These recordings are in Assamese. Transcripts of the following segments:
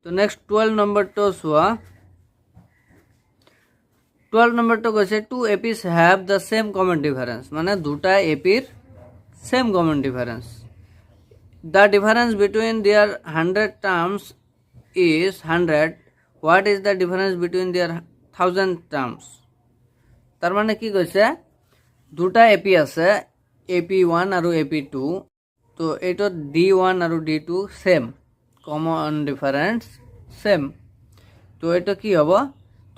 তো নেক্সট 12 নম্বৰটো চোৱা 12 নম্বৰটো কৈছে two APs have the same common difference মানে দুটা এপিৰ same common difference the difference between their 100 terms is 100 what is the difference between their 1000 terms তার মানে কি কৈছে দুটা এপি আছে AP1 আৰু AP2 তো এইটো D1 আৰু D2 same common difference same তো এটা কি হব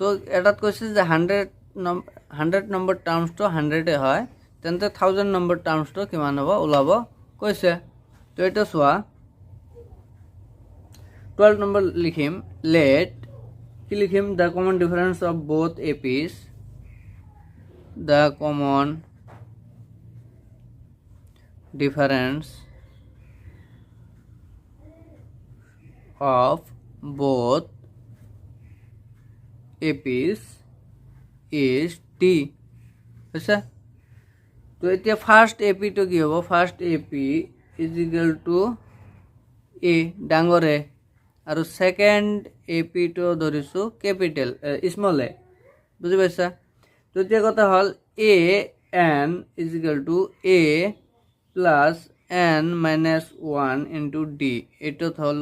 তো এটাত কৈছে যে 100 নম্বৰ টাৰ্মসটো 100 এ হয় তেন্তে 1000 নম্বৰ টাৰ্মসটো কিমান হ'ব ওলাব কৈছে তো এটা চোৱা 12 নম্বৰ লিখিম লেট কি লিখিম the common difference of both Apis the common difference of both APs is T আচ্ছা তো এতিয়া ফার্স্ট AP তো কি হ'ব first AP is equal to A ডাঙৰ A আৰু সেকেন্ড AP তো ধৰিছো ক্যাপিটাল স্মল a বুজি পাইছা তো এতিয়া কথা হল a n is equal to a plus n minus 1 into d এটা হল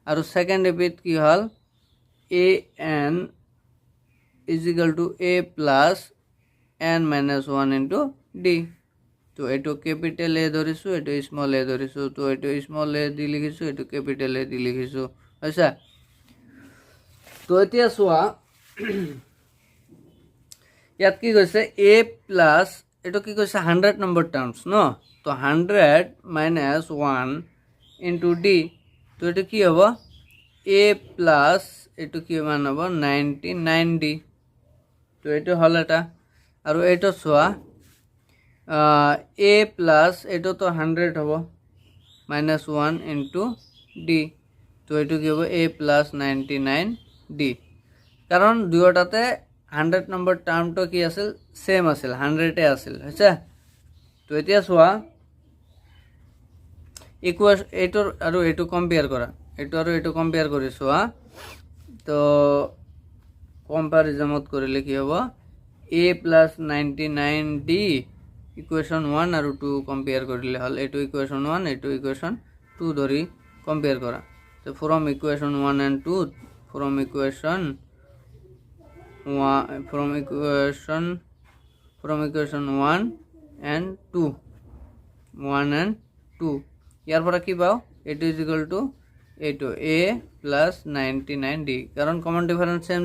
আৰু সেকেন্ড এপিত কি হল a n is equal to a plus n minus 1 into d তো এটো ক্যাপিটাল a ধৰিছো এটো স্মল a ধৰিছো তো এটো স্মল a দি লিখিছো এটো ক্যাপিটাল a দি লিখিছো আচ্ছা তো এতিয়া চোৱা ইয়াত কি কৈছে a প্লাস এটো কি কৈছে 100 নম্বৰ টার্মস ন তো 100 minus 1 into d তো এটা কি হ'ব a প্লাস এটো কি মান হ'ব 99d তো এটা হল এটা আৰু এটা চোৱা a প্লাস এটো তো 100 হ'ব minus 1 into d তো এটো কি হ'ব a plus 99d কারণ দুয়োটাতে 100 নম্বৰ টার্মটো কি আছিল সেম আছিল 100 এ আছিল হৈছে তো এতিয়া চোৱা ইকুয়েশন এটোৰ আৰু এটো কম্পেয়াৰ কৰা এটো আৰু এটো কম্পেয়াৰ কৰি চোৱা তো কম্পাৰিজনত কৰিলে কি হ'ব a plus 99d ইকুয়েশন 1 আৰু 2 কম্পেয়াৰ কৰিলে হল এটো ইকুয়েশন 1 এটো ইকুয়েশন 2 ধৰি কম্পেয়াৰ কৰা তো from equation 1 and 2 from equation 1 and 2 ইয়াৰ পৰা কি পাও এটো ইজ ইকুয়াল টু এটো a plus 99d কারণ কমন ডিফারেন্স সেম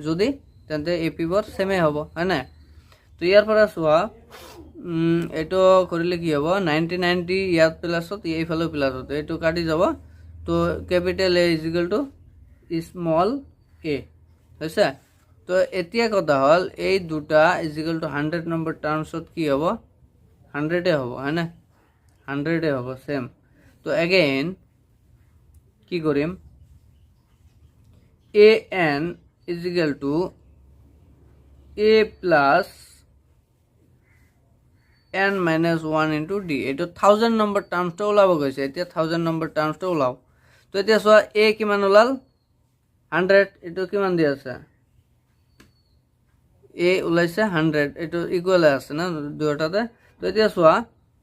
যদি তেন্তে ap বৰ সেমে হ'ব হয় না তো ইয়াৰ পৰা চোৱা এটো কৰিলে কি হ'ব 99d ইয়াত প্লাসত এইফালে প্লাসত এটো কাটি যাব তো capital A is equal to small a হৈছে তো এতিয়া কথা হল এই দুটা is equal to 100 নম্বৰ টার্মসত কি হ'ব 100 এ হ'ব হয় না 100 এ হ'ব সেম তো अगेन কি কৰিম an is equal to a plus n minus 1 into d এটো 1000 নম্বৰ টাৰ্মসটো ওলাব গৈছে এতিয়া 1000 নম্বৰ টাৰ্মসটো ওলাও তো এতিয়া চোৱা a কিমান ওলাল 100 এটো কিমান দি আছে a ওলাইছে 100 এটো ইকুয়াল আছে না দুটাতে তো এতিয়া চোৱা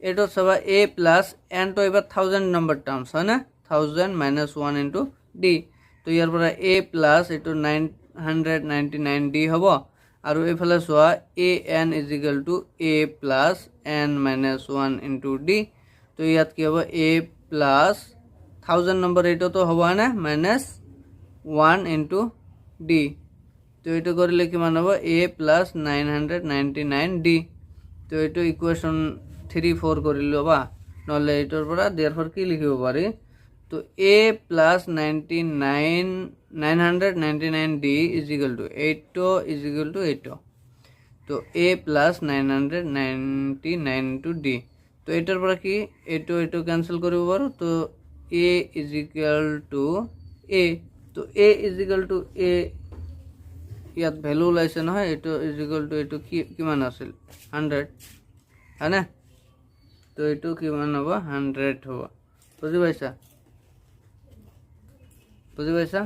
এটো সবা a plus n তো এবাৰ 1000 নম্বৰ টাৰ্মস হয় না 1000 minus 1 into d তো ইয়াৰ পৰা a plus এটো 999d হ'ব আৰু এফালে চোৱা an is equal to a plus n minus 1 into d তো ইয়াত কি হ'ব a plus 1000 নম্বৰ এটো তো হ'ব না minus 1 into d তো এটো কৰিলে কিমান হ'ব a plus 999d তো এটো ইকুয়েশন 3 4 কৰিলো বা নহলে এটোৰ পৰা therefore কি লিখিব পাৰি তো a plus 999d is equal to 8 is equal to 8 তো a plus 999 to d তো এটার পৰা কি এটো ক্যান্সেল কৰিব পাৰো তো a is equal to a তো a is equal to a ইয়াত ভ্যালু লাইছে নহয় এটো is equal to এটো কি কিমান আছিল 100 है ना তো এটো কিমান হ'ব 100 হ'ব বুজি পাইছা বুজি পাইছা?